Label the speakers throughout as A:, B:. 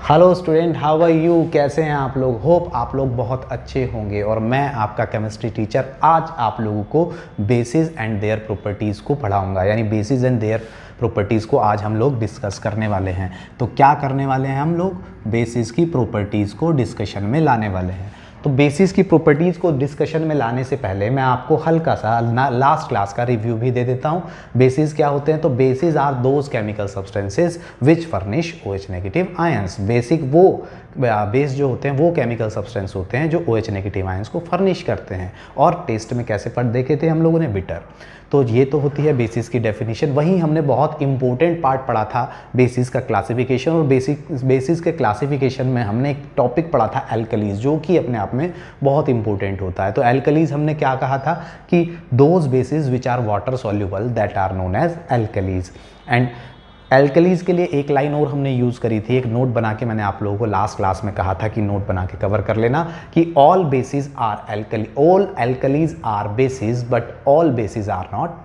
A: Hello student, how are you? कैसे हैं आप लोग? होप आप लोग बहुत अच्छे होंगे। और मैं आपका केमिस्ट्री टीचर आज आप लोगों को बेसिस एंड देयर प्रॉपर्टीज़ को पढ़ाऊंगा, यानी बेसिस एंड देयर प्रॉपर्टीज़ को आज हम लोग डिस्कस करने वाले हैं। तो क्या करने वाले हैं हम लोग? बेसिस की प्रॉपर्टीज़ को डिस्कशन में लाने वाले हैं। तो बेसिस की प्रॉपर्टीज़ को डिस्कशन में लाने से पहले मैं आपको हल्का सा लास्ट क्लास का रिव्यू भी दे देता हूँ। बेसिस क्या होते हैं? तो bases are those chemical substances which furnish OH negative ions. Basic वो बेस जो होते हैं वो केमिकल सब्सटेंस होते हैं जो OH नेगेटिव आयंस को फर्निश करते हैं। और टेस्ट में कैसे पढ़ देखे थे हम लोगों ने? बिटर। तो ये तो होती है बेसिस की डेफिनेशन। वहीं हमने बहुत इंपॉर्टेंट पार्ट पढ़ा था बेसिस का क्लासिफिकेशन, और बेसिस के क्लासिफिकेशन में हमने एक टॉपिक पढ़ा था एल्कलीज, जो कि अपने आप में बहुत इंपॉर्टेंट होता है। तो एल्कलीज हमने क्या कहा था कि those bases which are water soluble that are known as alkalis. And alkalis के लिए एक लाइन और हमने यूज़ करी थी, एक नोट बना के मैंने आप लोगों को लास्ट क्लास में कहा था कि नोट बना के कवर कर लेना कि all bases are alkali, all alkalis are bases but all bases are not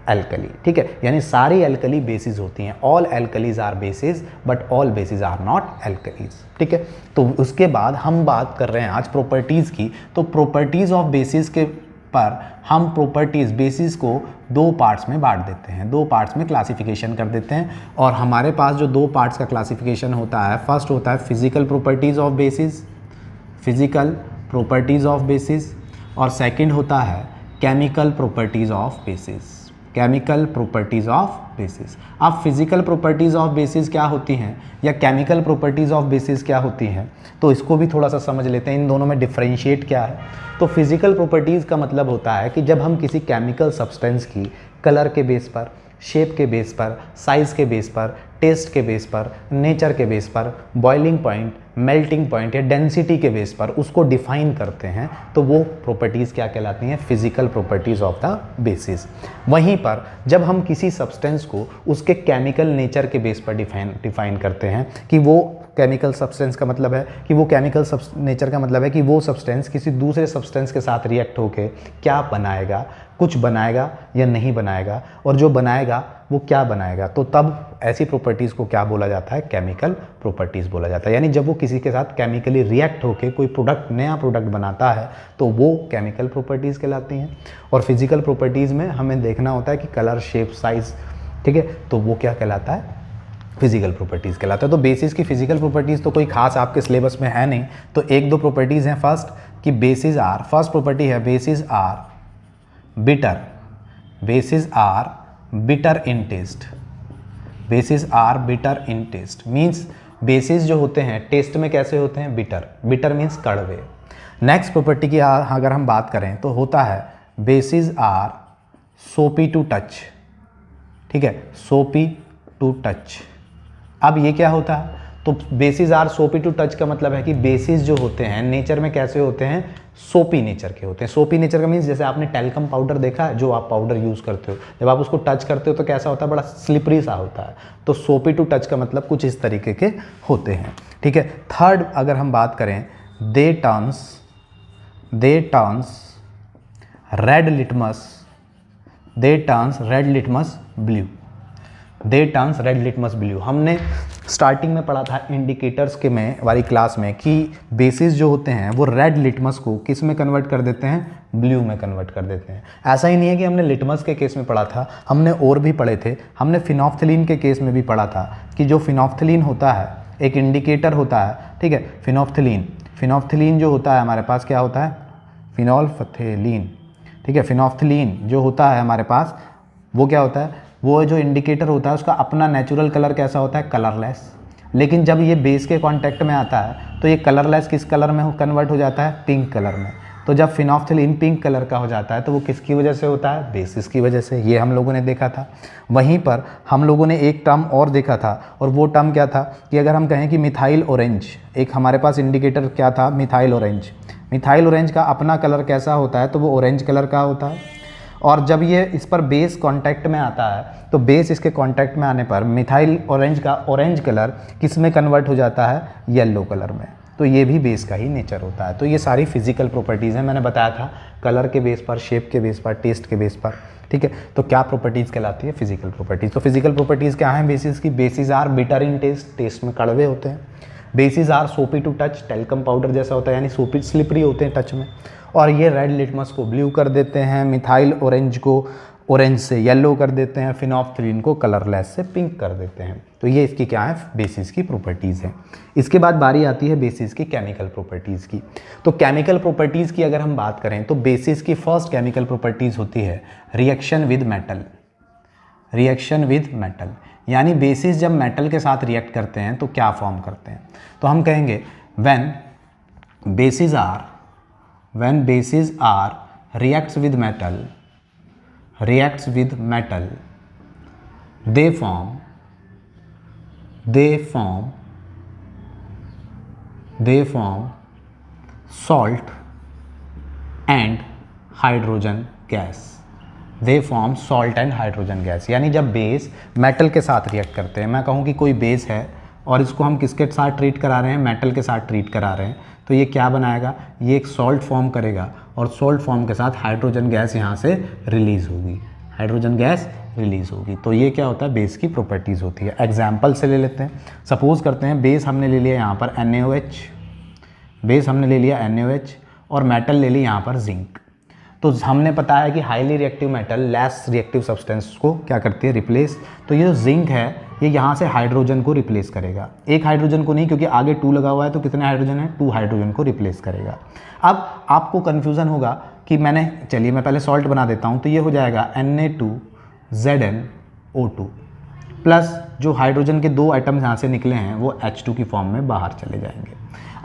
A: alkali. ठीक है, यानी सारी एल्कली बेसिस होती हैं। All alkalis are bases but all bases are not alkalis. ठीक है, तो उसके बाद हम बात कर रहे हैं आज प्रॉपर्टीज़ की। तो प्रॉपर्टीज़ ऑफ बेसिस के पर हम प्रॉपर्टीज़ बेसिस को दो पार्ट्स में बांट देते हैं, दो पार्ट्स में क्लासिफिकेशन कर देते हैं। और हमारे पास जो दो पार्ट्स का क्लासिफिकेशन होता है, फर्स्ट होता है physical properties of basis, physical properties of basis, और सेकंड होता है chemical properties of basis, chemical properties of basis. अब फिजिकल प्रॉपर्टीज़ ऑफ बेसिस क्या होती हैं या केमिकल प्रॉपर्टीज़ ऑफ बेसिस क्या होती हैं, तो इसको भी थोड़ा सा समझ लेते हैं। इन दोनों में डिफरेंशिएट क्या है? तो फिजिकल प्रॉपर्टीज़ का मतलब होता है कि जब हम किसी केमिकल सब्सटेंस की कलर के बेस पर, शेप के बेस पर, साइज़ के बेस पर, टेस्ट के बेस पर, नेचर के बेस पर, बॉइलिंग पॉइंट, मेल्टिंग पॉइंट या डेंसिटी के बेस पर उसको डिफाइन करते हैं, तो वो प्रॉपर्टीज़ क्या कहलाती हैं? Physical properties of the basis. वहीं पर जब हम किसी सब्सटेंस को उसके केमिकल नेचर के बेस पर डिफाइन करते हैं कि वो केमिकल सब्सटेंस का मतलब है कि वो केमिकल नेचर का मतलब है कि वो सब्सटेंस किसी दूसरे सब्सटेंस के साथ रिएक्ट होकर क्या बनाएगा, कुछ बनाएगा या नहीं बनाएगा, और जो बनाएगा वो क्या बनाएगा, तो तब ऐसी प्रॉपर्टीज़ को क्या बोला जाता है? केमिकल प्रॉपर्टीज़ बोला जाता है। यानी जब वो किसी के साथ केमिकली रिएक्ट होकर कोई प्रोडक्ट, नया प्रोडक्ट बनाता है, तो वो केमिकल प्रॉपर्टीज़ कहलाती हैं। और फिजिकल प्रॉपर्टीज़ में हमें देखना होता है कि कलर, शेप, साइज़, ठीक है, तो वो क्या कहलाता है? फिजिकल प्रॉपर्टीज़ कहलाता है। तो बेसिस की फिजिकल प्रॉपर्टीज़ तो कोई खास आपके सिलेबस में है नहीं, तो एक दो प्रॉपर्टीज़ हैं। फर्स्ट कि बेसिस आर, फर्स्ट प्रॉपर्टी है bases are bitter, bases are bitter in taste, bases are bitter in taste means bases जो होते हैं टेस्ट में कैसे होते हैं? बिटर, बिटर मीन्स कड़वे। नेक्स्ट प्रॉपर्टी की अगर हम बात करें तो होता है bases are soapy to touch. ठीक है, सोपी टू टच। अब ये क्या होता है? तो bases are soapy to touch का मतलब है कि बेसिस जो होते हैं नेचर में कैसे होते हैं? सोपी नेचर के होते हैं। सोपी नेचर का मीन्स जैसे आपने टेल्कम पाउडर देखा है, जो आप पाउडर यूज़ करते हो, जब आप उसको टच करते हो तो कैसा होता है? बड़ा स्लिपरी सा होता है। तो सोपी टू टच का मतलब कुछ इस तरीके के होते हैं। ठीक है, थर्ड अगर हम बात करें, दे टर्न्स रेड लिटमस, दे टर्न्स रेड लिटमस ब्लू, दे टर्न्स रेड लिटमस ब्लू। हमने स्टार्टिंग में पढ़ा था इंडिकेटर्स के में वाली क्लास में कि बेसिस जो होते हैं वो रेड लिटमस को किस में कन्वर्ट कर देते हैं? ब्लू में कन्वर्ट कर देते हैं। ऐसा ही नहीं है कि हमने लिटमस के केस में पढ़ा था, हमने और भी पढ़े थे। हमने फिनोफ्थलीन के केस में भी पढ़ा था कि जो फिनोफ्थलीन होता है एक इंडिकेटर होता है। ठीक है, फिनोफ्थलीन जो होता है हमारे पास क्या होता है? फिनोल्फथेलीन। ठीक है, फिनोफ्थलीन जो होता है हमारे पास वो क्या होता है? वो जो इंडिकेटर होता है उसका अपना नेचुरल कलर कैसा होता है? कलरलेस। लेकिन जब ये बेस के कांटेक्ट में आता है तो ये कलरलेस किस कलर में कन्वर्ट हो जाता है? पिंक कलर में। तो जब फिनोफ्थलीन पिंक कलर का हो जाता है तो वो किसकी वजह से होता है? बेसिस की वजह से। ये हम लोगों ने देखा था। वहीं पर हम लोगों ने एक टर्म और देखा था, और वो टर्म क्या था कि अगर हम कहें कि मिथाइल ऑरेंज, एक हमारे पास इंडिकेटर क्या था? Methyl orange. मिथाइल ऑरेंज का अपना कलर कैसा होता है? तो वो ऑरेंज कलर का होता है। और जब ये इस पर बेस कांटेक्ट में आता है तो बेस इसके कांटेक्ट में आने पर मिथाइल ऑरेंज का ऑरेंज कलर किस में कन्वर्ट हो जाता है? येलो कलर में। तो ये भी बेस का ही नेचर होता है। तो ये सारी फिजिकल प्रॉपर्टीज़ हैं, मैंने बताया था कलर के बेस पर, शेप के बेस पर, टेस्ट के बेस पर, ठीक है। तो क्या प्रॉपर्टीज़ कहलाती है? Physical properties. तो फिजिकल प्रॉपर्टीज़ क्या हैं बेसिस की? Bases are bitter in taste, taste में कड़वे होते हैं। Bases are soapy to touch, talcum powder जैसा होता है, यानी सोपी स्लिपरी होते हैं टच में। और ये रेड लिटमस को ब्लू कर देते हैं, मिथाइल ऑरेंज को ऑरेंज से येलो कर देते हैं, फिनोल्फ्थलीन को कलरलेस से पिंक कर देते हैं। तो ये इसकी क्या है? बेसिस की प्रॉपर्टीज़ हैं। इसके बाद बारी आती है बेसिस की केमिकल प्रॉपर्टीज़ की। तो केमिकल प्रॉपर्टीज़ की अगर हम बात करें तो बेसिस की फर्स्ट केमिकल प्रॉपर्टीज़ होती है reaction with metal. Reaction with metal यानी बेसिस जब मेटल के साथ रिएक्ट करते हैं तो क्या फॉर्म करते हैं? तो हम कहेंगे when bases are reacts with metal they form salt and hydrogen gas। They form salt and hydrogen gas. यानी जब बेस मेटल के साथ रिएक्ट करते हैं, मैं कहूँ कि कोई बेस है और इसको हम किसके साथ ट्रीट करा रहे हैं? मेटल के साथ ट्रीट करा रहे हैं, तो ये क्या बनाएगा? ये एक सॉल्ट फॉर्म करेगा और सॉल्ट फॉर्म के साथ हाइड्रोजन गैस यहाँ से रिलीज़ होगी, हाइड्रोजन गैस रिलीज़ होगी। तो ये क्या होता है? बेस की प्रॉपर्टीज़ होती है। एग्जाम्पल से ले लेते हैं, सपोज करते हैं बेस हमने ले लिया यहाँ पर NaOH, बेस हमने ले लिया NaOH और मेटल ले ली यहाँ पर जिंक। तो हमने पता है कि highly reactive metal less reactive substance को क्या करती है? रिप्लेस। तो ये जो जिंक है ये यहाँ से हाइड्रोजन को रिप्लेस करेगा, एक हाइड्रोजन को नहीं, क्योंकि आगे 2 लगा हुआ है, तो कितने हाइड्रोजन है? 2 हाइड्रोजन को रिप्लेस करेगा। अब आपको कन्फ्यूज़न होगा कि चलिए मैं पहले सॉल्ट बना देता हूँ। तो ये हो जाएगा Na2ZnO2 प्लस जो हाइड्रोजन के 2 एटम्स यहाँ से निकले हैं वो H2 की फॉर्म में बाहर चले जाएंगे।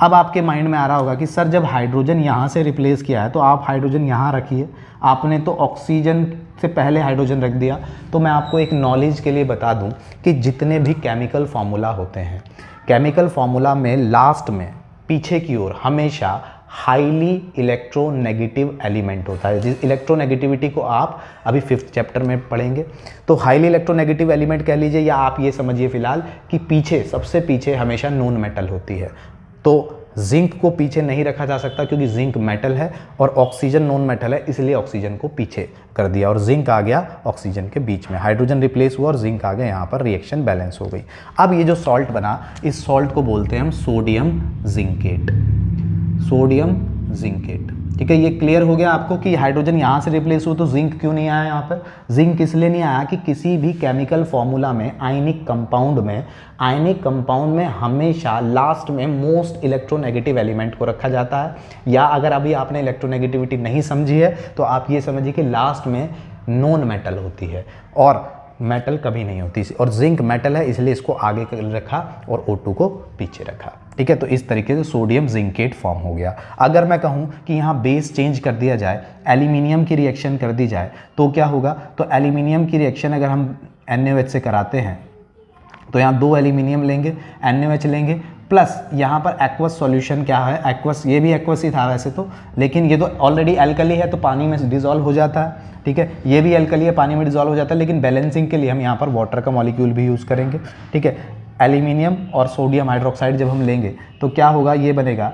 A: अब आपके माइंड में आ रहा होगा कि सर जब हाइड्रोजन यहाँ से रिप्लेस किया है तो आप हाइड्रोजन यहाँ रखिए, आपने तो ऑक्सीजन से पहले हाइड्रोजन रख दिया। तो मैं आपको एक नॉलेज के लिए बता दूं कि जितने भी केमिकल फार्मूला होते हैं, केमिकल फार्मूला में लास्ट में पीछे की ओर हमेशा हाईली इलेक्ट्रोनेगेटिव एलिमेंट होता है। जिस इलेक्ट्रोनेगेटिविटी को आप अभी 5th चैप्टर में पढ़ेंगे। तो हाईली इलेक्ट्रोनेगेटिव एलिमेंट कह लीजिए, या आप ये समझिए फिलहाल कि पीछे सबसे पीछे हमेशा नॉन मेटल होती है। तो जिंक को पीछे नहीं रखा जा सकता क्योंकि जिंक मेटल है और ऑक्सीजन नॉन मेटल है, इसलिए ऑक्सीजन को पीछे कर दिया और जिंक आ गया ऑक्सीजन के बीच में। हाइड्रोजन रिप्लेस हुआ और जिंक आ गया, यहाँ पर रिएक्शन बैलेंस हो गई। अब ये जो सॉल्ट बना, इस सॉल्ट को बोलते हैं हम सोडियम जिंकेट। सोडियम जिंकेट, ठीक है। ये क्लियर हो गया आपको कि हाइड्रोजन यहाँ से रिप्लेस हो तो जिंक क्यों नहीं आया यहाँ पर? जिंक इसलिए नहीं आया कि किसी भी केमिकल फॉर्मूला में आयनिक कंपाउंड में हमेशा लास्ट में मोस्ट इलेक्ट्रोनेगेटिव एलिमेंट को रखा जाता है। या अगर अभी आपने इलेक्ट्रोनेगेटिविटी नहीं समझी है तो आप ये समझिए कि लास्ट में नॉन मेटल होती है और मेटल कभी नहीं होती, और जिंक मेटल है इसलिए इसको आगे रखा और O2 को पीछे रखा, ठीक है। तो इस तरीके से सोडियम जिंकेट फॉर्म हो गया। अगर मैं कहूँ कि यहाँ बेस चेंज कर दिया जाए, एल्यूमिनियम की रिएक्शन कर दी जाए तो क्या होगा? तो एल्यूमिनियम की रिएक्शन अगर हम NaOH से कराते हैं तो यहाँ 2 एल्यूमिनियम लेंगे, NaOH लेंगे, प्लस यहाँ पर एक्वस सॉल्यूशन क्या है? एक्वस, ये भी एक्वस ही था वैसे तो, लेकिन ये तो ऑलरेडी एल्कली है तो पानी में डिजॉल्व हो जाता है, ठीक है। ये भी एल्कली है, पानी में डिजॉल्व हो जाता है, लेकिन बैलेंसिंग के लिए हम यहाँ पर वाटर का मॉलिक्यूल भी यूज़ करेंगे, ठीक है। एल्यूमिनियम और सोडियम हाइड्रोक्साइड जब हम लेंगे तो क्या होगा? ये बनेगा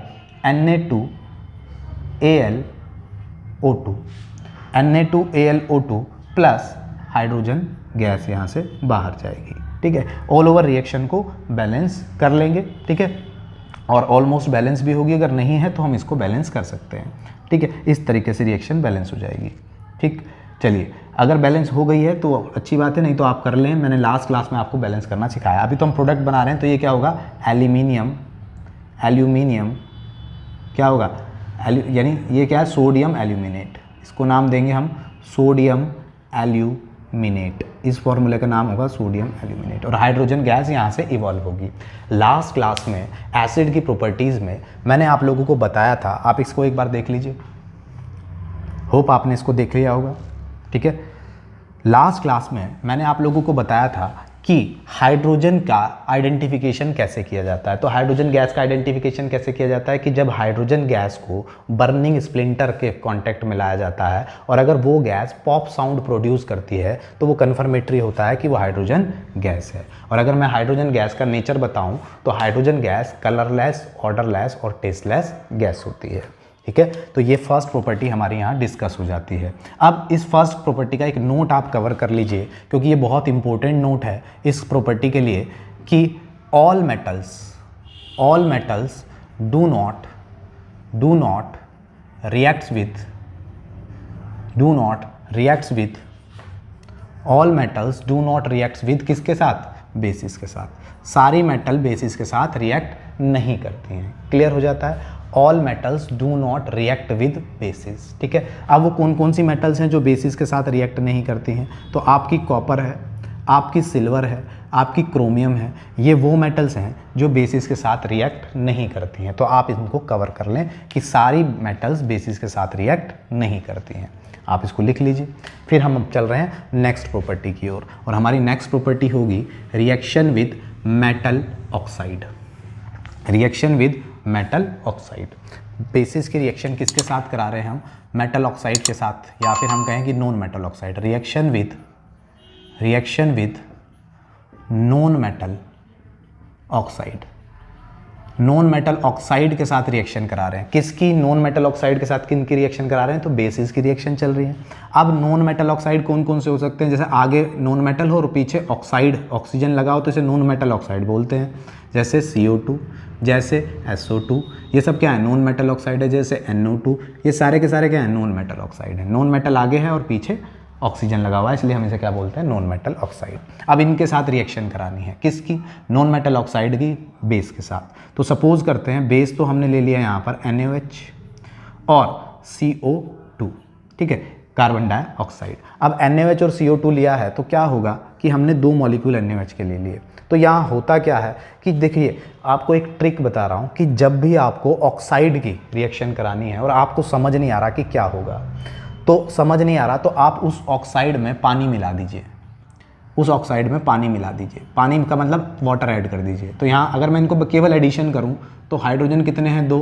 A: Na2AlO2 प्लस हाइड्रोजन गैस यहाँ से बाहर जाएगी, ठीक है। ऑल ओवर रिएक्शन को बैलेंस कर लेंगे, ठीक है, और ऑलमोस्ट बैलेंस भी होगी। अगर नहीं है तो हम इसको बैलेंस कर सकते हैं, ठीक है। इस तरीके से रिएक्शन बैलेंस हो जाएगी, ठीक। चलिए, अगर बैलेंस हो गई है तो अच्छी बात है, नहीं तो आप कर लें, मैंने लास्ट क्लास में आपको बैलेंस करना सिखाया। अभी तो हम प्रोडक्ट बना रहे हैं, तो ये क्या होगा? एल्यूमिनियम क्या होगा? यानी ये क्या है? Sodium aluminate. इसको नाम देंगे हम सोडियम एल्यूमिनेट। इस फॉर्मूले का नाम होगा सोडियम एल्यूमिनेट और हाइड्रोजन गैस यहाँ से इवॉल्व होगी। लास्ट क्लास में एसिड की प्रॉपर्टीज़ में मैंने आप लोगों को बताया था, आप इसको एक बार देख लीजिए, होप आपने इसको देख लिया होगा, ठीक है। लास्ट क्लास में मैंने आप लोगों को बताया था कि हाइड्रोजन का आइडेंटिफिकेशन कैसे किया जाता है। तो हाइड्रोजन गैस का आइडेंटिफिकेशन कैसे किया जाता है कि जब हाइड्रोजन गैस को बर्निंग स्प्लिंटर के कांटेक्ट में लाया जाता है और अगर वो गैस पॉप साउंड प्रोड्यूस करती है तो वो कन्फर्मेटरी होता है कि वो हाइड्रोजन गैस है। और अगर मैं हाइड्रोजन गैस का नेचर बताऊं तो हाइड्रोजन गैस कलरलेस, ऑर्डरलेस और टेस्टलेस गैस होती है। ठीक है, तो ये फर्स्ट प्रॉपर्टी हमारी यहाँ डिस्कस हो जाती है। अब इस फर्स्ट प्रॉपर्टी का एक नोट आप कवर कर लीजिए क्योंकि ये बहुत इंपॉर्टेंट नोट है इस प्रॉपर्टी के लिए कि all metals do not reacts with किसके साथ? बेसिस के साथ। सारी मेटल बेसिस के साथ रिएक्ट नहीं करती हैं। क्लियर हो जाता है? All metals do not react with basis. ठीक है, अब वो कौन कौन सी मेटल्स हैं जो बेसिस के साथ रिएक्ट नहीं करती हैं? तो आपकी कॉपर है, आपकी सिल्वर है, आपकी क्रोमियम है, ये वो मेटल्स हैं जो बेसिस के साथ रिएक्ट नहीं करती हैं। तो आप इनको कवर कर लें कि सारी मेटल्स बेसिस के साथ रिएक्ट नहीं करती हैं। आप इसको लिख लीजिए। फिर हम अब चल रहे हैं नेक्स्ट प्रॉपर्टी की ओर और हमारी नेक्स्ट प्रॉपर्टी होगी reaction with metal oxide. Reaction with metal oxide, basis की रिएक्शन किसके साथ करा रहे हैं हम? मेटल ऑक्साइड के साथ, या फिर हम कहें कि non metal oxide. Reaction with non metal oxide, non metal oxide के साथ रिएक्शन करा रहे हैं। किसकी? नॉन मेटल ऑक्साइड के साथ किन की रिएक्शन करा रहे हैं? तो बेसिस की रिएक्शन चल रही है। अब नॉन मेटल ऑक्साइड कौन कौन से हो सकते हैं? जैसे आगे नॉन मेटल हो और पीछे ऑक्साइड ऑक्सीजन लगा हो तो इसे नॉन मेटल ऑक्साइड बोलते हैं। जैसे CO2, जैसे SO2, ये सब क्या है? नॉन मेटल ऑक्साइड है। जैसे NO2, ये सारे के सारे क्या है? नॉन मेटल ऑक्साइड है। नॉन मेटल आगे है और पीछे ऑक्सीजन लगा हुआ है, इसलिए हम इसे क्या बोलते हैं? Non metal oxide. अब इनके साथ रिएक्शन करानी है। किसकी? नॉन मेटल ऑक्साइड की बेस के साथ। तो सपोज करते हैं बेस तो हमने ले लिया यहाँ पर NaOH और CO2, ठीक है, कार्बन डाइऑक्साइड। अब NaOH और CO2 लिया है तो क्या होगा कि हमने 2 मॉलिक्यूल NaOH के ले लिए। तो यहाँ होता क्या है कि देखिए, आपको एक ट्रिक बता रहा हूँ कि जब भी आपको ऑक्साइड की रिएक्शन करानी है और आपको समझ नहीं आ रहा कि क्या होगा, तो समझ नहीं आ रहा तो आप उस ऑक्साइड में पानी मिला दीजिए। उस ऑक्साइड में पानी मिला दीजिए। पानी का मतलब वाटर ऐड कर दीजिए। तो यहाँ अगर मैं इनको केवल एडिशन करूँ तो हाइड्रोजन कितने हैं? 2,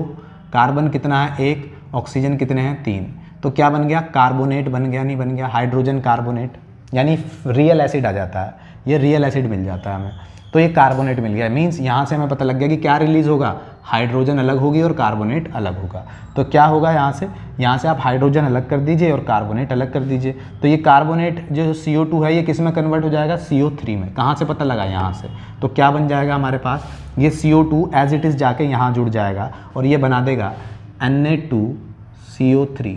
A: कार्बन कितना है? 1, ऑक्सीजन कितने हैं? 3। तो क्या बन गया? कार्बोनेट बन गया, नहीं बन गया? हाइड्रोजन कार्बोनेट, यानी रियल एसिड आ जाता है। ये रियल एसिड मिल जाता है हमें, तो ये कार्बोनेट मिल गया। मीन्स यहाँ से हमें पता लग गया कि क्या रिलीज होगा? हाइड्रोजन अलग होगी और कार्बोनेट अलग होगा। तो क्या होगा यहाँ से आप हाइड्रोजन अलग कर दीजिए और कार्बोनेट अलग कर दीजिए। तो ये कार्बोनेट जो CO2 है ये किस में कन्वर्ट हो जाएगा? CO3 में। कहाँ से पता लगा? यहाँ से। तो क्या बन जाएगा हमारे पास? ये CO2 एज इट इज़ जाके यहाँ जुड़ जाएगा और ये बना देगा Na2CO3।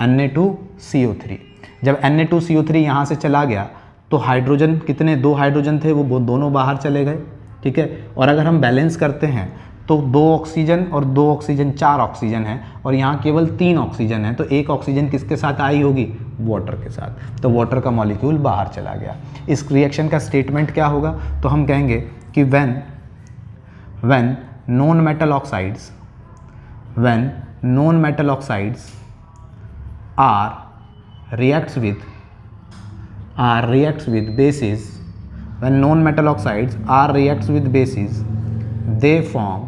A: Na2CO3। जब Na2CO3 यहाँ से चला गया तो हाइड्रोजन कितने? 2 हाइड्रोजन थे, वो दोनों बाहर चले गए। ठीक है, और अगर हम बैलेंस करते हैं तो 2 ऑक्सीजन और 2 ऑक्सीजन 4 ऑक्सीजन है और यहाँ केवल 3 ऑक्सीजन है। तो 1 ऑक्सीजन किसके साथ आई होगी? वाटर के साथ। तो वाटर का मॉलिक्यूल बाहर चला गया। इस रिएक्शन का स्टेटमेंट क्या होगा? तो हम कहेंगे कि when non metal oxides reacts with bases, when non-metal oxides reacts with bases, they form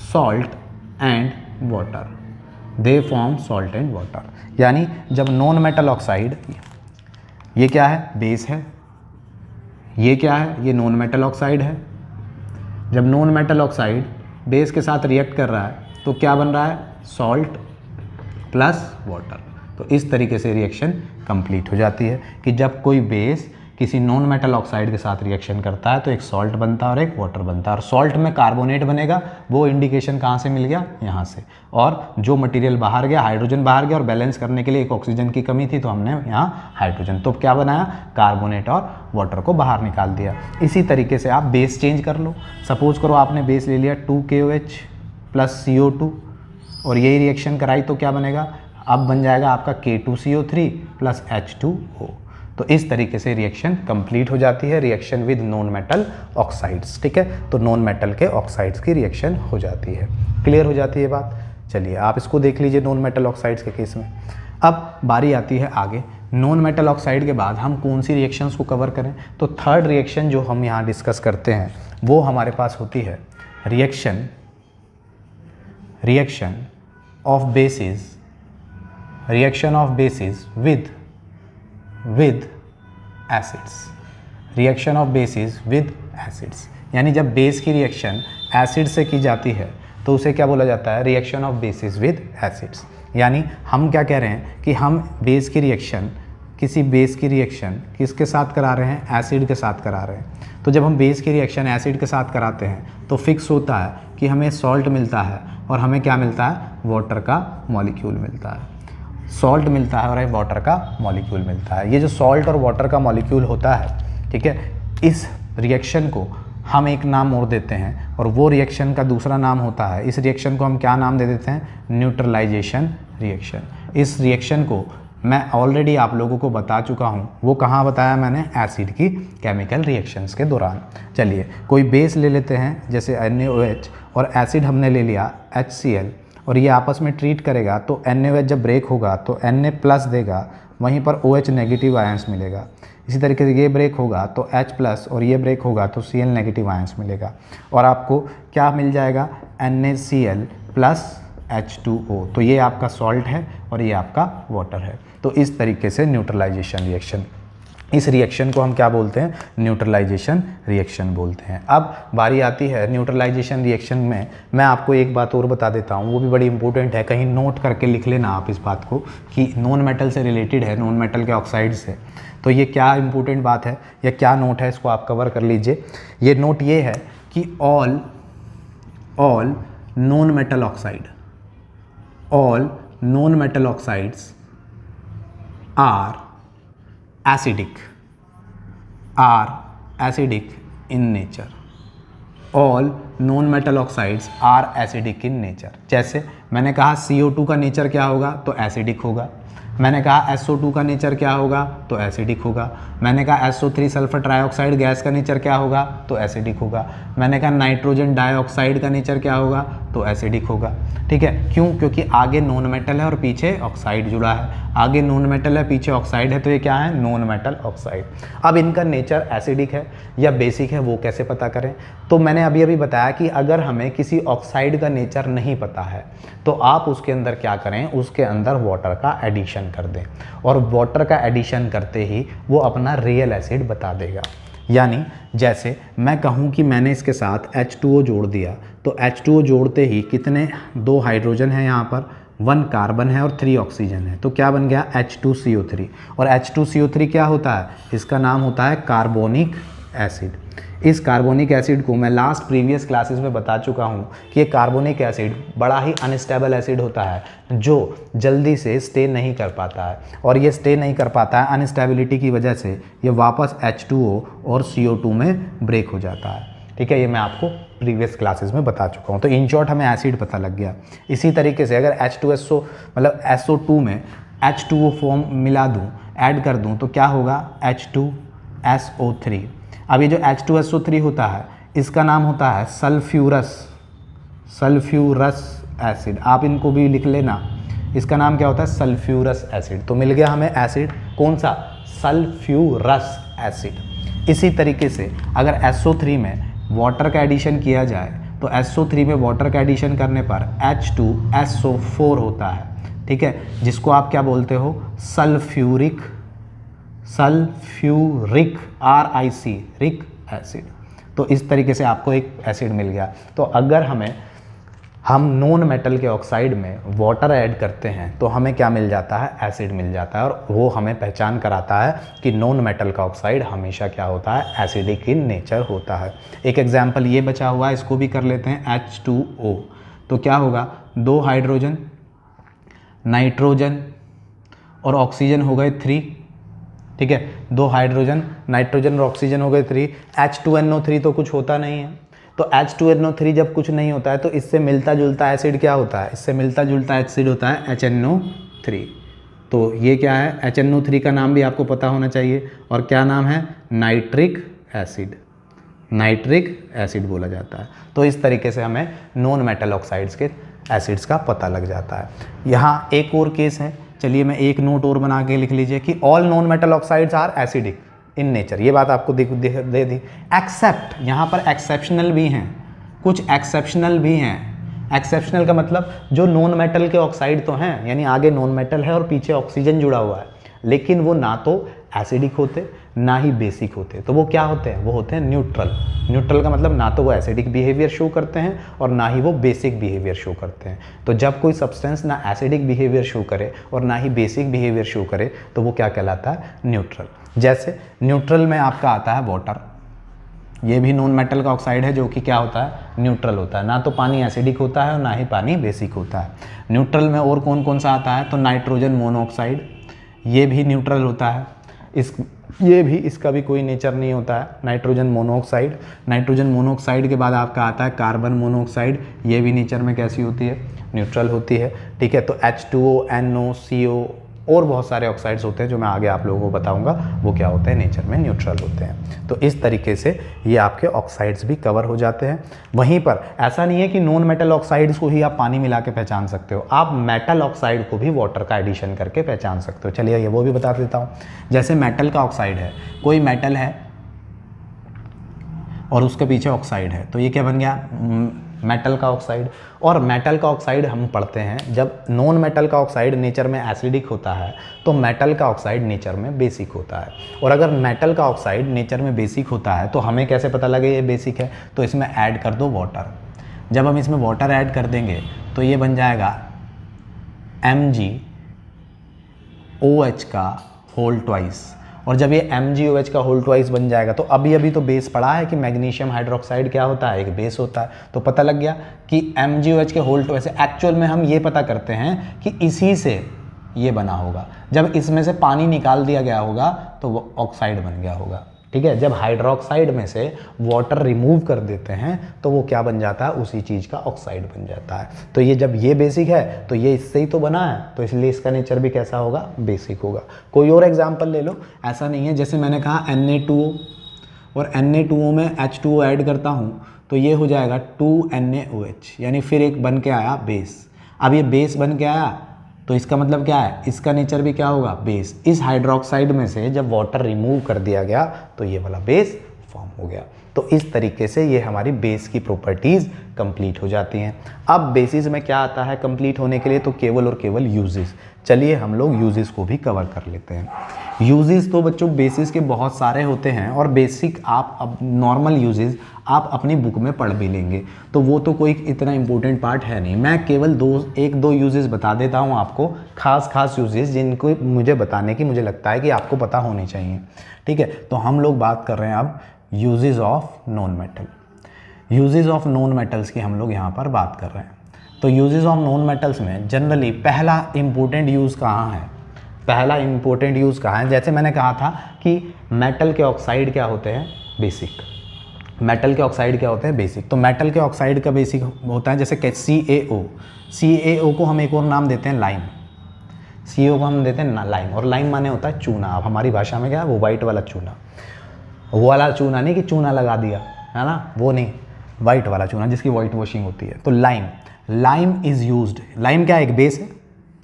A: salt and water. यानी जब नॉन मेटल ऑक्साइड, ये क्या है? बेस है। ये क्या है? ये नॉन मेटल ऑक्साइड है। जब नॉन मेटल ऑक्साइड बेस के साथ रिएक्ट कर रहा है तो क्या बन रहा है? Salt plus water. तो इस तरीके से रिएक्शन कंप्लीट हो जाती है कि जब कोई बेस किसी नॉन मेटल ऑक्साइड के साथ रिएक्शन करता है तो एक सॉल्ट बनता है और एक वाटर बनता है। और सॉल्ट में कार्बोनेट बनेगा, वो इंडिकेशन कहाँ से मिल गया? यहाँ से। और जो मटेरियल बाहर गया, हाइड्रोजन बाहर गया और बैलेंस करने के लिए एक ऑक्सीजन की कमी थी तो हमने यहाँ हाइड्रोजन, तो क्या बनाया? कार्बोनेट और वाटर को बाहर निकाल दिया। इसी तरीके से आप बेस चेंज कर लो। सपोज करो आपने बेस ले लिया 2KOH प्लस CO2 और यही रिएक्शन कराई तो क्या बनेगा? अब बन जाएगा आपका K2CO3 प्लस H2O। तो इस तरीके से रिएक्शन कंप्लीट हो जाती है, reaction with non metal oxides. ठीक है, तो नॉन मेटल के ऑक्साइड्स की रिएक्शन हो जाती है। क्लियर हो जाती है बात? चलिए आप इसको देख लीजिए नॉन मेटल ऑक्साइड्स के केस में। अब बारी आती है आगे नॉन मेटल ऑक्साइड के बाद हम कौन सी रिएक्शंस को कवर करें, तो थर्ड रिएक्शन जो हम यहाँ डिस्कस करते हैं वो हमारे पास होती है reaction of basis with acids. यानी जब बेस की रिएक्शन एसिड से की जाती है तो उसे क्या बोला जाता है, reaction of basis with acids. यानी हम क्या कह रहे हैं कि हम किसी बेस की रिएक्शन किसके साथ करा रहे हैं, एसिड के साथ करा रहे हैं। तो जब हम बेस की रिएक्शन एसिड के साथ कराते हैं तो फिक्स होता है कि हमें सॉल्ट मिलता है और हमें क्या मिलता है, वाटर का मॉलिक्यूल मिलता है। सॉल्ट मिलता है और एक वाटर का मॉलिक्यूल मिलता है। ये जो सॉल्ट और वाटर का मॉलिक्यूल होता है, ठीक है, इस रिएक्शन को हम एक नाम और देते हैं और वो रिएक्शन का दूसरा नाम होता है, इस रिएक्शन को हम क्या नाम दे देते हैं, न्यूट्रलाइजेशन रिएक्शन। इस रिएक्शन को मैं ऑलरेडी आप लोगों को बता चुका हूँ, वो कहाँ बताया मैंने, एसिड की केमिकल रिएक्शंस के दौरान। चलिए कोई बेस ले लेते हैं जैसे NaOH और एसिड हमने ले लिया HCl और ये आपस में ट्रीट करेगा तो NaOH जब ब्रेक होगा तो Na प्लस देगा, वहीं पर OH नेगेटिव आयंस मिलेगा। इसी तरीके से ये ब्रेक होगा तो H प्लस और ये ब्रेक होगा तो Cl नेगेटिव आयंस मिलेगा और आपको क्या मिल जाएगा, NaCl प्लस H2O। तो ये आपका सॉल्ट है और ये आपका वाटर है। तो इस तरीके से न्यूट्रलाइजेशन रिएक्शन, इस रिएक्शन को हम क्या बोलते हैं, न्यूट्रलाइजेशन रिएक्शन बोलते हैं। अब बारी आती है न्यूट्रलाइजेशन रिएक्शन में मैं आपको एक बात और बता देता हूँ, वो भी बड़ी इंपॉर्टेंट है, कहीं नोट करके लिख लेना आप इस बात को कि नॉन मेटल से रिलेटेड है, नॉन मेटल के ऑक्साइड से। तो ये क्या इंपॉर्टेंट बात है या क्या नोट है, इसको आप कवर कर लीजिए। ये नोट ये है कि all non metal oxides are acidic in nature. All non-metal oxides are acidic in nature. जैसे मैंने कहा CO2 का नेचर क्या होगा, तो एसिडिक होगा। मैंने कहा SO2 का नेचर क्या होगा, तो एसिडिक होगा। मैंने कहा SO3 सल्फर ट्राइऑक्साइड गैस का नेचर क्या होगा, तो एसिडिक होगा। मैंने कहा नाइट्रोजन डाइऑक्साइड का नेचर क्या होगा, तो एसिडिक होगा। ठीक है, क्यों, क्योंकि आगे नॉन मेटल है और पीछे ऑक्साइड जुड़ा है। आगे नॉन मेटल है, पीछे ऑक्साइड है, तो ये क्या है, नॉन मेटल ऑक्साइड। अब इनका नेचर एसिडिक है या बेसिक है वो कैसे पता करें, तो मैंने अभी अभी बताया कि अगर हमें किसी ऑक्साइड का नेचर नहीं पता है तो आप उसके अंदर क्या करें, उसके अंदर वाटर का एडिशन कर दें और वाटर का एडिशन करते ही वो अपना रियल एसिड बता देगा। यानी जैसे मैं कहूँ कि मैंने इसके साथ H2O जोड़ दिया तो H2O जोड़ते ही कितने, 2 हाइड्रोजन है यहाँ पर, 1 कार्बन है और 3 ऑक्सीजन है, तो क्या बन गया, H2CO3। और H2CO3 क्या होता है, इसका नाम होता है कार्बोनिक एसिड। इस कार्बोनिक एसिड को मैं लास्ट प्रीवियस क्लासेस में बता चुका हूँ कि ये कार्बोनिक एसिड बड़ा ही अनस्टेबल एसिड होता है जो जल्दी से स्टे नहीं कर पाता है, और ये स्टे नहीं कर पाता है अनस्टेबिलिटी की वजह से ये वापस H2O और CO2 में ब्रेक हो जाता है। ठीक है, ये मैं आपको प्रीवियस क्लासेस में बता चुका हूँ। तो इन शॉर्ट हमें एसिड पता लग गया। इसी तरीके से अगर H2SO मतलब SO2 में H2O फॉर्म मिला दूँ, ऐड कर दूँ, तो क्या होगा, H2SO3। अब ये जो H2SO3 होता है इसका नाम होता है सल्फ्यूरस एसिड। आप इनको भी लिख लेना, इसका नाम क्या होता है, सल्फ्यूरस एसिड। तो मिल गया हमें एसिड, कौन सा, सल्फ्यूरस एसिड। इसी तरीके से अगर SO3 में वाटर का एडिशन किया जाए तो SO3 में वाटर का एडिशन करने पर H2SO4 होता है। ठीक है, जिसको आप क्या बोलते हो, सल्फ्यूरिक रिक एसिड। तो इस तरीके से आपको एक एसिड मिल गया। तो अगर हम नॉन मेटल के ऑक्साइड में वाटर ऐड करते हैं तो हमें क्या मिल जाता है, एसिड मिल जाता है, और वो हमें पहचान कराता है कि नॉन मेटल का ऑक्साइड हमेशा क्या होता है, एसिडिक इन नेचर होता है। एक एग्जांपल ये बचा हुआ है, इसको भी कर लेते हैं, H2O। तो क्या होगा, 2 हाइड्रोजन, नाइट्रोजन और ऑक्सीजन हो गए 3। ठीक है, 2 हाइड्रोजन, नाइट्रोजन और ऑक्सीजन हो गए 3। H2NO3 तो कुछ होता नहीं है। तो H2NO3 जब कुछ नहीं होता है तो इससे मिलता जुलता एसिड क्या होता है, इससे मिलता जुलता एसिड होता है HNO3। तो ये क्या है, HNO3 का नाम भी आपको पता होना चाहिए, और क्या नाम है, नाइट्रिक एसिड। नाइट्रिक एसिड बोला जाता है। तो इस तरीके से हमें नॉन मेटल ऑक्साइड्स के एसिड्स का पता लग जाता है। यहाँ एक और केस है, चलिए मैं एक नोट और बना के लिख लीजिए कि all non metal oxides are acidic in nature. ये बात आपको दे दी। एक्सेप्ट, यहाँ पर एक्सेप्शनल भी हैं, कुछ एक्सेप्शनल भी हैं। एक्सेप्शनल का मतलब जो नॉन मेटल के ऑक्साइड तो हैं, यानी आगे नॉन मेटल है और पीछे ऑक्सीजन जुड़ा हुआ है, लेकिन वो ना तो एसिडिक होते ना ही बेसिक होते। तो वो क्या होते हैं? वो होते हैं न्यूट्रल। न्यूट्रल का मतलब ना तो वो एसिडिक बिहेवियर शो करते हैं और ना ही वो बेसिक बिहेवियर शो करते हैं। तो जब कोई सब्सटेंस ना एसिडिक बिहेवियर शो करे और ना ही बेसिक बिहेवियर शो करे तो वो क्या कहलाता है? न्यूट्रल। जैसे न्यूट्रल में आपका आता है वाटर, ये भी नॉन मेटल का ऑक्साइड है जो कि क्या होता है? न्यूट्रल होता है। ना तो पानी एसिडिक होता है और ना ही पानी बेसिक होता है। न्यूट्रल में और कौन कौन सा आता है? तो नाइट्रोजन मोनोऑक्साइड, ये भी न्यूट्रल होता है। इसका भी कोई नेचर नहीं होता है, नाइट्रोजन मोनोऑक्साइड। नाइट्रोजन मोनोऑक्साइड के बाद आपका आता है कार्बन मोनोऑक्साइड, ये भी नेचर में कैसी होती है? न्यूट्रल होती है। ठीक है, तो H2O, NO, CO और बहुत सारे ऑक्साइड्स होते हैं जो मैं आगे आप लोगों को बताऊंगा, वो क्या होते हैं? नेचर में न्यूट्रल होते हैं। तो इस तरीके से ये आपके ऑक्साइड्स भी कवर हो जाते हैं। वहीं पर ऐसा नहीं है कि नॉन मेटल ऑक्साइड्स को ही आप पानी मिला के पहचान सकते हो, आप मेटल ऑक्साइड को भी वाटर का एडिशन करके पहचान सकते हो। चलिए ये वो भी बता देता हूँ। जैसे मेटल का ऑक्साइड है, कोई मेटल है और उसके पीछे ऑक्साइड है, तो ये क्या बन गया? मेटल का ऑक्साइड। और मेटल का ऑक्साइड हम पढ़ते हैं, जब नॉन मेटल का ऑक्साइड नेचर में एसिडिक होता है तो मेटल का ऑक्साइड नेचर में बेसिक होता है। और अगर मेटल का ऑक्साइड नेचर में बेसिक होता है तो हमें कैसे पता लगे ये बेसिक है? तो इसमें ऐड कर दो वाटर। जब हम इसमें वाटर ऐड कर देंगे तो ये बन जाएगा MgOH का होल ट्वाइस। और जब ये MgOH का होल ट्वाइस बन जाएगा तो अभी तो बेस पढ़ा है कि मैग्नीशियम हाइड्रोक्साइड क्या होता है? एक बेस होता है। तो पता लग गया कि MgOH के होल ट्वाइस, एक्चुअल में हम ये पता करते हैं कि इसी से ये बना होगा। जब इसमें से पानी निकाल दिया गया होगा तो वो ऑक्साइड बन गया होगा। ठीक है, जब हाइड्रोक्साइड में से वाटर रिमूव कर देते हैं तो वो क्या बन जाता है? उसी चीज़ का ऑक्साइड बन जाता है। तो ये जब ये बेसिक है तो ये इससे ही तो बना है, तो इसलिए इसका नेचर भी कैसा होगा? बेसिक होगा। कोई और एग्जांपल ले लो। ऐसा नहीं है, जैसे मैंने कहा Na2O और Na2O में H2O ऐड करता हूँ तो ये हो जाएगा 2NaOH, यानी फिर एक बन के आया बेस। अब ये बेस बन के आया तो इसका मतलब क्या है? इसका नेचर भी क्या होगा? बेस। इस हाइड्रोक्साइड में से जब वाटर रिमूव कर दिया गया तो ये वाला बेस फॉर्म हो गया। तो इस तरीके से ये हमारी बेस की प्रॉपर्टीज़ कंप्लीट हो जाती हैं। अब बेसिस में क्या आता है कंप्लीट होने के लिए? तो केवल और केवल यूजेस। चलिए हम लोग यूजेस को भी कवर कर लेते हैं। यूजेस तो बच्चों बेसिस के बहुत सारे होते हैं और बेसिक आप अब नॉर्मल यूजेस आप अपनी बुक में पढ़ भी लेंगे, तो वो तो कोई इतना इंपॉर्टेंट पार्ट है नहीं। मैं केवल एक दो यूजेस बता देता हूँ आपको, खास यूजेस जिनको मुझे बताने की मुझे लगता है कि आपको पता होने चाहिए। ठीक है, तो हम लोग बात कर रहे हैं अब uses of non metal. Uses of non metals की हम लोग यहाँ पर बात कर रहे हैं। तो यूजेस ऑफ नॉन मेटल्स में जनरली पहला इंपॉर्टेंट यूज़ कहाँ है? पहला इंपॉर्टेंट यूज़ कहाँ है? जैसे मैंने कहा था कि मेटल के ऑक्साइड क्या होते हैं? बेसिक। मेटल के ऑक्साइड क्या होते हैं? बेसिक। तो मेटल के ऑक्साइड का बेसिक होता है जैसे CaO। CaO को हम एक और नाम देते हैं लाइम। CaO को हम देते हैं लाइम, और लाइम माने होता है चूना। अब हमारी भाषा में क्या है? वो वाइट वाला चूना। वो वाला चूना नहीं कि चूना लगा दिया, है ना, वो नहीं, वाइट वाला चूना जिसकी वाइट वॉशिंग होती है। तो लाइम इज़ यूज्ड। लाइम क्या है? एक बेस है।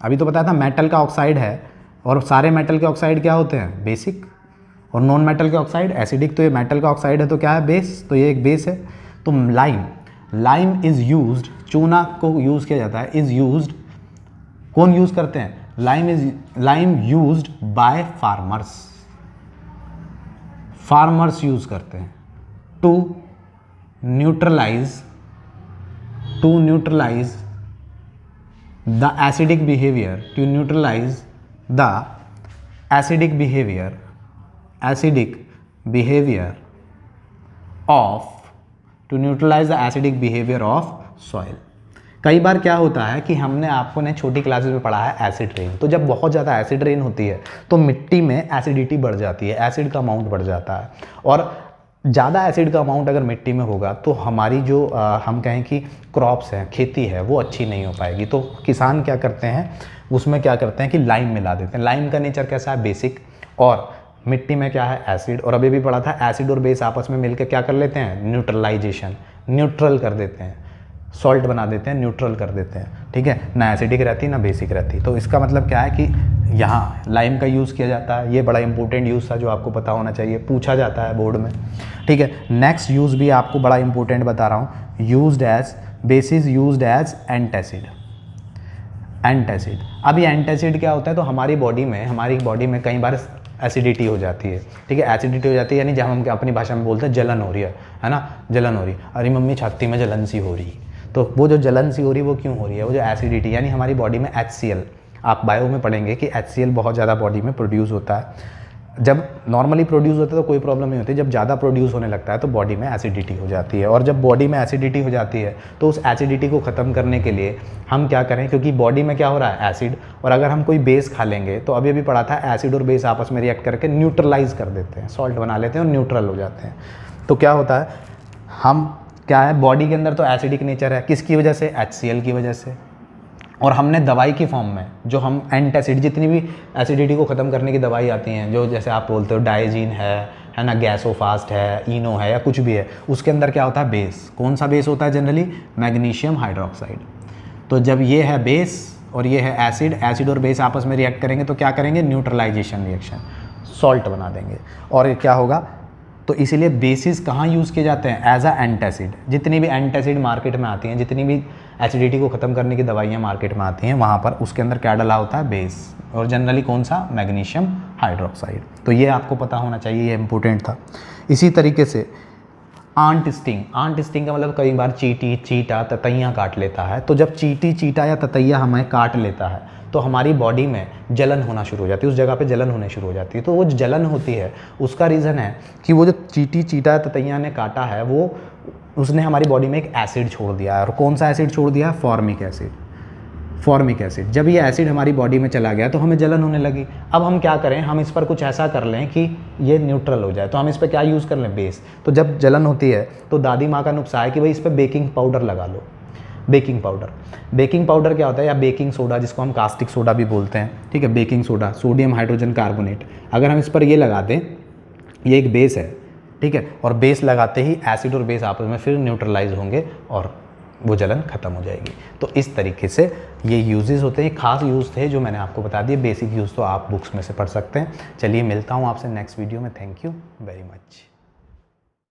A: अभी तो बताया था मेटल का ऑक्साइड है, और सारे मेटल के ऑक्साइड क्या होते हैं? बेसिक। और नॉन मेटल के ऑक्साइड एसिडिक। तो ये मेटल का ऑक्साइड है तो क्या है? बेस। तो ये एक बेस है। तो लाइम इज़ यूज्ड, चूना को यूज़ किया जाता है, इज़ यूज्ड। कौन यूज़ करते हैं? Lime used by farmers use करते हैं to neutralise the acidic behaviour, to neutralise the acidic behaviour of soil. कई बार क्या होता है कि हमने आपको ने छोटी क्लासेस में पढ़ा है एसिड रेन। तो जब बहुत ज़्यादा एसिड रेन होती है तो मिट्टी में एसिडिटी बढ़ जाती है, एसिड का अमाउंट बढ़ जाता है। और ज़्यादा एसिड का अमाउंट अगर मिट्टी में होगा तो हमारी जो हम कहें कि क्रॉप्स हैं, खेती है, वो अच्छी नहीं हो पाएगी। तो किसान क्या करते हैं? उसमें क्या करते हैं कि लाइम मिला देते हैं। लाइम का नेचर कैसा है? बेसिक। और मिट्टी में क्या है? एसिड। और अभी भी पढ़ा था एसिड और बेस आपस में मिलकर क्या कर लेते हैं? न्यूट्रलाइजेशन, न्यूट्रल कर देते हैं। सॉल्ट बना देते हैं, न्यूट्रल कर देते हैं, ठीक है, ना एसिडिक रहती ना बेसिक रहती। तो इसका मतलब क्या है कि यहाँ लाइम का यूज़ किया जाता है, ये बड़ा इंपॉर्टेंट यूज़ था जो आपको पता होना चाहिए, पूछा जाता है बोर्ड में, ठीक है। नेक्स्ट यूज़ भी आपको बड़ा इंपॉर्टेंट बता रहा हूँ, used as bases used as antacid. Antacid, अब ये एंटासिड क्या होता है, तो हमारी बॉडी में कई बार एसिडिटी हो जाती है, ठीक है, एसिडिटी हो जाती है, यानी जब हम अपनी भाषा में बोलते हैं जलन हो रही है ना, जलन हो रही, अरे मम्मी छाती में जलन सी हो रही, तो वो जो जलन सी हो रही है वो क्यों हो रही है, वो जो एसिडिटी, यानी हमारी बॉडी में HCl, आप बायो में पढ़ेंगे कि HCl बहुत ज़्यादा बॉडी में प्रोड्यूस होता है। जब नॉर्मली प्रोड्यूस होता है तो कोई प्रॉब्लम नहीं होती, जब ज़्यादा प्रोड्यूस होने लगता है तो बॉडी में एसिडिटी हो जाती है। और जब बॉडी में एसिडिटी हो जाती है तो उस एसिडिटी को ख़त्म करने के लिए हम क्या करें, क्योंकि बॉडी में क्या हो रहा है, एसिड, और अगर हम कोई बेस खा लेंगे तो अभी पढ़ा था एसिड और बेस आपस में रिएक्ट करके न्यूट्रलाइज कर देते हैं, सॉल्ट बना लेते हैं और न्यूट्रल हो जाते हैं। तो क्या होता है, हम क्या है, बॉडी के अंदर तो एसिडिक नेचर है, किसकी वजह से, HCl की वजह से, और हमने दवाई की फॉर्म में जो हम एंटासिड, जितनी भी एसिडिटी को ख़त्म करने की दवाई आती हैं, जो जैसे आप बोलते हो डायजीन है ना, गैसोफास्ट है, इनो है, या कुछ भी है, उसके अंदर क्या होता है, बेस। कौन सा बेस होता है जनरली, मैग्नीशियम हाइड्रोक्साइड। तो जब ये है बेस और ये है एसिड, एसिड और बेस आपस में रिएक्ट करेंगे तो क्या करेंगे, न्यूट्रलाइजेशन रिएक्शन, सॉल्ट बना देंगे। और ये क्या होगा, तो इसीलिए बेसिस कहाँ यूज़ किए जाते हैं, एज अ एंटासिड। जितनी भी एंटासिड मार्केट में आती हैं, जितनी भी एसिडिटी को ख़त्म करने की दवाइयाँ मार्केट में आती हैं, वहाँ पर उसके अंदर क्या डाला होता है, बेस, और जनरली कौन सा, मैग्नीशियम हाइड्रोक्साइड। तो ये आपको पता होना चाहिए, ये इंपॉर्टेंट था। इसी तरीके से आंट स्टिंग, आंट स्टिंग का मतलब कई बार चींटी, चीटा, ततैया काट लेता है। तो जब चींटी, चीटा या ततैया हमें काट लेता है तो हमारी बॉडी में जलन होना शुरू हो जाती है, उस जगह पे जलन होने शुरू हो जाती है। तो वो जो जलन होती है उसका रीज़न है कि वो जो चींटी, चीटा, ततैया ने काटा है, वो उसने हमारी बॉडी में एक एसिड छोड़ दिया है। और कौन सा एसिड छोड़ दिया है, फॉर्मिक एसिड। फॉर्मिक एसिड, जब ये एसिड हमारी बॉडी में चला गया तो हमें जलन होने लगी। अब हम क्या करें, हम इस पर कुछ ऐसा कर लें कि ये न्यूट्रल हो जाए। तो हम इस पर क्या यूज़ कर लें, बेस। तो जब जलन होती है तो दादी माँ का नुस्खा है कि भाई इस पर बेकिंग पाउडर लगा लो। बेकिंग पाउडर, बेकिंग पाउडर क्या होता है, या बेकिंग सोडा, जिसको हम कास्टिक सोडा भी बोलते हैं, ठीक है, baking soda, sodium hydrogen carbonate. अगर हम इस पर ये लगा दें, ये एक बेस है, ठीक है, और बेस लगाते ही एसिड और बेस आपस में फिर न्यूट्रलाइज होंगे और वो जलन ख़त्म हो जाएगी। तो इस तरीके से ये यूजेस होते हैं, खास यूज़ थे जो मैंने आपको बता दिए। बेसिक यूज़ तो आप बुक्स में से पढ़ सकते हैं। चलिए मिलता हूँ आपसे नेक्स्ट वीडियो में। Thank you very much.